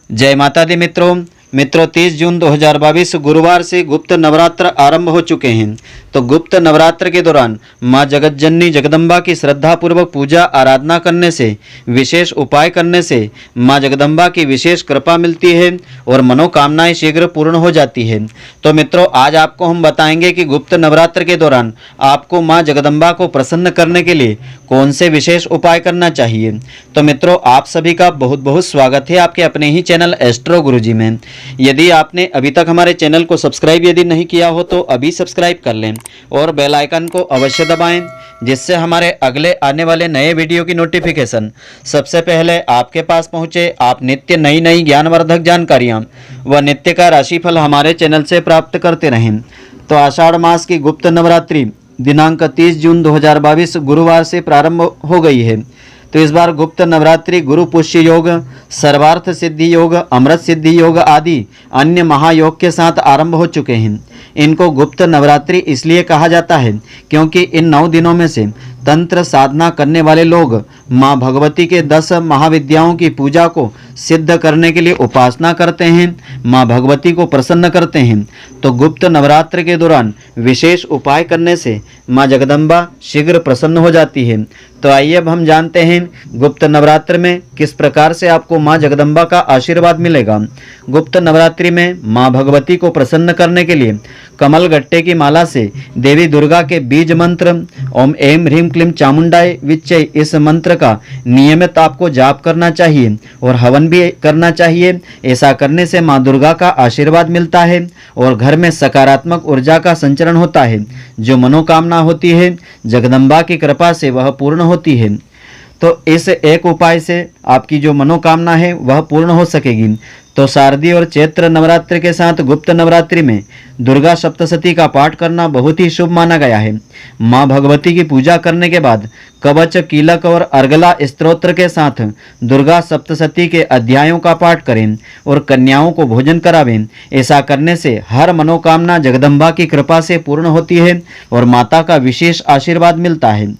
जय माता दी मित्रों 30 जून 2022 गुरुवार से गुप्त नवरात्र आरंभ हो चुके हैं। तो गुप्त नवरात्र के दौरान मां जगतजननी जगदम्बा की श्रद्धापूर्वक पूजा आराधना करने से, विशेष उपाय करने से मां जगदम्बा की विशेष कृपा मिलती है और मनोकामनाएं शीघ्र पूर्ण हो जाती है। तो मित्रों, आज आपको हम बताएंगे कि गुप्त नवरात्र के दौरान आपको मां जगदम्बा को प्रसन्न करने के लिए कौन से विशेष उपाय करना चाहिए। तो मित्रों, आप सभी का बहुत बहुत स्वागत है आपके अपने ही चैनल एस्ट्रो गुरुजी में। यदि आपने अभी तक हमारे चैनल को सब्सक्राइब यदि नहीं किया हो तो अभी सब्सक्राइब कर लें और बेल आइकन को अवश्य दबाएं, जिससे हमारे अगले आने वाले नए वीडियो की नोटिफिकेशन सबसे पहले आपके पास पहुंचे। आप नित्य नई ज्ञानवर्धक जानकारियां व नित्य का राशिफल हमारे चैनल से प्राप्त करते रहें। तो आषाढ़ मास की गुप्त नवरात्रि दिनांक 30 जून 2022 गुरुवार से प्रारंभ हो गई है। तो इस बार गुप्त नवरात्रि गुरु पुष्य योग, सर्वार्थ सिद्धि योग, अमृत सिद्धि योग आदि अन्य महायोग के साथ आरंभ हो चुके हैं। इनको गुप्त नवरात्रि इसलिए कहा जाता है क्योंकि इन 9 दिनों में से तंत्र साधना करने वाले लोग मां भगवती के 10 महाविद्याओं की पूजा को सिद्ध करने के लिए उपासना करते हैं, मां भगवती को प्रसन्न करते हैं। तो गुप्त नवरात्र के दौरान विशेष उपाय करने से मां जगदम्बा शीघ्र प्रसन्न हो जाती है। तो आइए अब हम जानते हैं गुप्त नवरात्र में किस प्रकार से आपको मां जगदम्बा का आशीर्वाद मिलेगा। गुप्त नवरात्रि में मां भगवती को प्रसन्न करने के लिए कमल गट्टे की माला से देवी दुर्गा के बीज मंत्र ओम ऐं ह्रीं क्लीं चामुंडाय विच्चय, इस मंत्र का नियमित आपको जाप करना चाहिए और हवन भी करना चाहिए। ऐसा करने से मां दुर्गा का आशीर्वाद मिलता है और घर में सकारात्मक ऊर्जा का संचरण होता है। जो मनोकामना होती है जगदम्बा की कृपा से वह पूर्ण होती है। तो इस एक उपाय से आपकी जो मनोकामना है वह पूर्ण हो सकेगी। तो शारदीय और चैत्र नवरात्र के साथ गुप्त नवरात्रि में दुर्गा सप्तशती का पाठ करना बहुत ही शुभ माना गया है। मां भगवती की पूजा करने के बाद कवच, कीलक और अर्गला स्तोत्र के साथ दुर्गा सप्तशती के अध्यायों का पाठ करें और कन्याओं को भोजन करावें। ऐसा करने से हर मनोकामना जगदम्बा की कृपा से पूर्ण होती है और माता का विशेष आशीर्वाद मिलता है।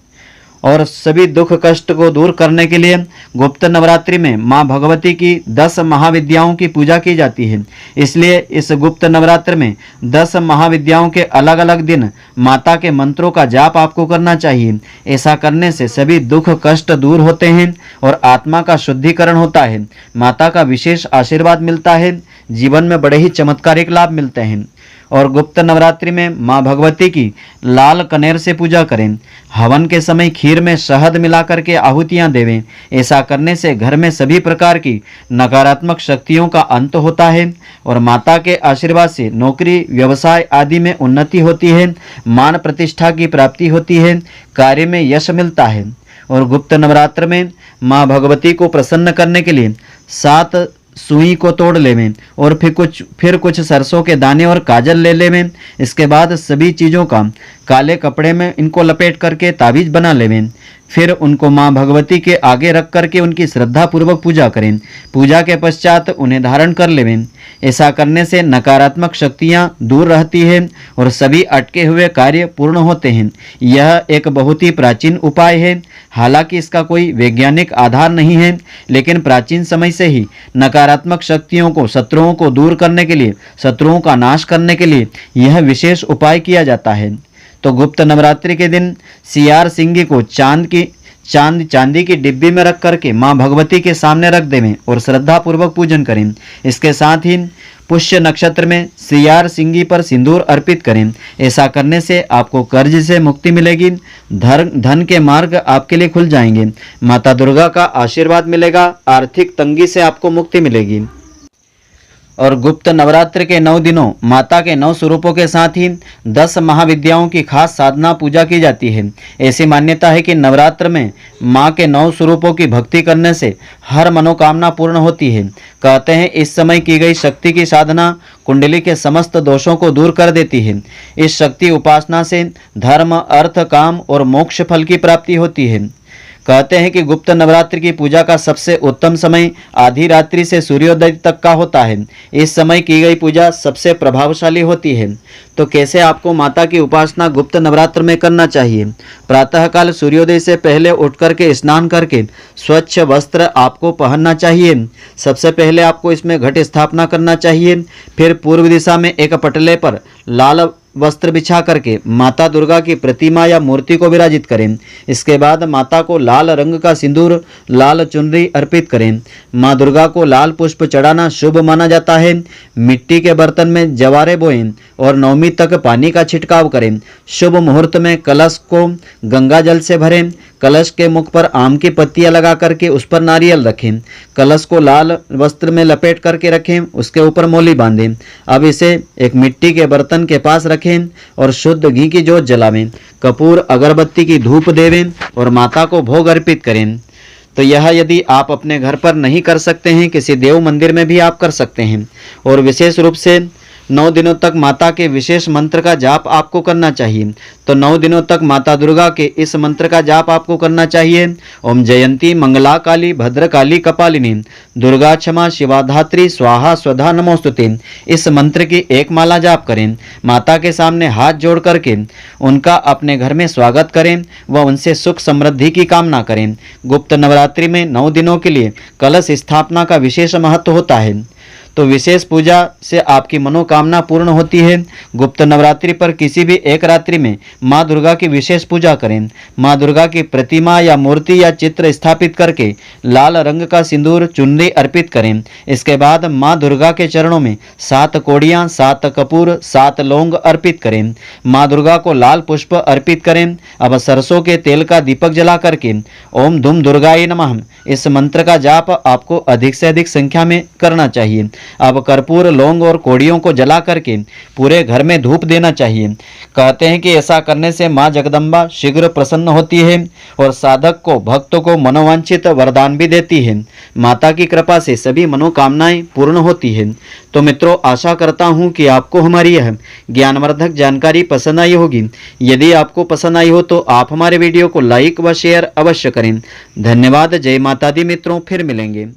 और सभी दुख कष्ट को दूर करने के लिए गुप्त नवरात्रि में मां भगवती की 10 महाविद्याओं की पूजा की जाती है। इसलिए इस गुप्त नवरात्र में 10 महाविद्याओं के अलग अलग दिन माता के मंत्रों का जाप आपको करना चाहिए। ऐसा करने से सभी दुख कष्ट दूर होते हैं और आत्मा का शुद्धिकरण होता है। माता का विशेष आशीर्वाद मिलता है, जीवन में बड़े ही चमत्कारिक लाभ मिलते हैं। और गुप्त नवरात्रि में मां भगवती की लाल कनेर से पूजा करें। हवन के समय खीर में शहद मिलाकर के आहुतियां देवें। ऐसा करने से घर में सभी प्रकार की नकारात्मक शक्तियों का अंत होता है और माता के आशीर्वाद से नौकरी, व्यवसाय आदि में उन्नति होती है, मान प्रतिष्ठा की प्राप्ति होती है, कार्य में यश मिलता है। और गुप्त नवरात्र में मां भगवती को प्रसन्न करने के लिए 7 सुई को तोड़ लेवें और फिर कुछ सरसों के दाने और काजल ले लेवें। इसके बाद सभी चीज़ों का काले कपड़े में इनको लपेट करके ताबीज बना लेवें। फिर उनको मां भगवती के आगे रख करके उनकी श्रद्धा पूर्वक पूजा करें। पूजा के पश्चात उन्हें धारण कर लेवें। ऐसा करने से नकारात्मक शक्तियां दूर रहती हैं और सभी अटके हुए कार्य पूर्ण होते हैं। यह एक बहुत ही प्राचीन उपाय है। हालांकि इसका कोई वैज्ञानिक आधार नहीं है, लेकिन प्राचीन समय से ही नकारात्मक शक्तियों को, शत्रुओं को दूर करने के लिए, शत्रुओं का नाश करने के लिए यह विशेष उपाय किया जाता है। तो गुप्त नवरात्रि के दिन सियार सिंगी को चांदी की डिब्बी में रख करके मां भगवती के सामने रख देवें और श्रद्धा पूर्वक पूजन करें। इसके साथ ही पुष्य नक्षत्र में सियार सिंगी पर सिंदूर अर्पित करें। ऐसा करने से आपको कर्ज से मुक्ति मिलेगी, धन के मार्ग आपके लिए खुल जाएंगे, माता दुर्गा का आशीर्वाद मिलेगा, आर्थिक तंगी से आपको मुक्ति मिलेगी। और गुप्त नवरात्र के 9 दिनों माता के 9 स्वरूपों के साथ ही 10 महाविद्याओं की खास साधना पूजा की जाती है। ऐसी मान्यता है कि नवरात्र में माँ के 9 स्वरूपों की भक्ति करने से हर मनोकामना पूर्ण होती है। कहते हैं इस समय की गई शक्ति की साधना कुंडली के समस्त दोषों को दूर कर देती है। इस शक्ति उपासना से धर्म, अर्थ, काम और मोक्ष फल की प्राप्ति होती है। कहते हैं कि गुप्त नवरात्रि की पूजा का सबसे उत्तम समय आधी रात्रि से सूर्योदय तक का होता है। इस समय की गई पूजा सबसे प्रभावशाली होती है। तो कैसे आपको माता की उपासना गुप्त नवरात्र में करना चाहिए? प्रातःकाल सूर्योदय से पहले उठ करके स्नान करके स्वच्छ वस्त्र आपको पहनना चाहिए। सबसे पहले आपको इसमें घट स्थापना करना चाहिए। फिर पूर्व दिशा में एक पटले पर लाल वस्त्र बिछा करके माता दुर्गा की प्रतिमा या मूर्ति को विराजित करें। इसके बाद माता को लाल रंग का सिंदूर, लाल चुनरी अर्पित करें। माँ दुर्गा को लाल पुष्प चढ़ाना शुभ माना जाता है। मिट्टी के बर्तन में जवारे बोएं और नवमी तक पानी का छिड़काव करें। शुभ मुहूर्त में कलश को गंगा जल से भरें। कलश के मुख पर आम की पत्तियां लगा करके उस पर नारियल रखें। कलश को लाल वस्त्र में लपेट करके रखें, उसके ऊपर मौली बांधें। अब इसे एक मिट्टी के बर्तन के पास रखें और शुद्ध घी की जोत जलावें। कपूर अगरबत्ती की धूप देवें और माता को भोग अर्पित करें। तो यह यदि आप अपने घर पर नहीं कर सकते हैं, किसी देव मंदिर में भी आप कर सकते हैं। और विशेष रूप से 9 दिनों तक माता के विशेष मंत्र का जाप आपको करना चाहिए। तो 9 दिनों तक माता दुर्गा के इस मंत्र का जाप आपको करना चाहिए। ओम जयंती मंगला काली भद्रकाली कपालिनी दुर्गा क्षमा शिवा धात्री स्वाहा स्वधा नमोस्तुते। इस मंत्र की एक माला जाप करें। माता के सामने हाथ जोड़ करके उनका अपने घर में स्वागत करें व उनसे सुख समृद्धि की कामना करें। गुप्त नवरात्रि में 9 दिनों के लिए कलश स्थापना का विशेष महत्व होता है। तो विशेष पूजा से आपकी मनोकामना पूर्ण होती है। गुप्त नवरात्रि पर किसी भी एक रात्रि में माँ दुर्गा की विशेष पूजा करें। माँ दुर्गा की प्रतिमा या मूर्ति या चित्र स्थापित करके लाल रंग का सिंदूर चुनरी अर्पित करें। इसके बाद माँ दुर्गा के चरणों में 7 कोड़ियाँ, 7 कपूर, 7 लौंग अर्पित करें। माँ दुर्गा को लाल पुष्प अर्पित करें। अब सरसों के तेल का दीपक जला करके ओम धूम दुर्गाय नमः इस मंत्र का जाप आपको अधिक से अधिक संख्या में करना चाहिए। अब कर्पूर, लौंग और कोड़ियों को जला करके पूरे घर में धूप देना चाहिए। कहते हैं कि ऐसा करने से माँ जगदम्बा शीघ्र प्रसन्न होती है और साधक को, भक्तों को मनोवांछित वरदान भी देती है। माता की कृपा से सभी मनोकामनाएं पूर्ण होती है। तो मित्रों, आशा करता हूँ कि आपको हमारी यह ज्ञानवर्धक जानकारी पसंद आई होगी। यदि आपको पसंद आई हो तो आप हमारे वीडियो को लाइक व शेयर अवश्य करें। धन्यवाद। जय माता दी मित्रों, फिर मिलेंगे।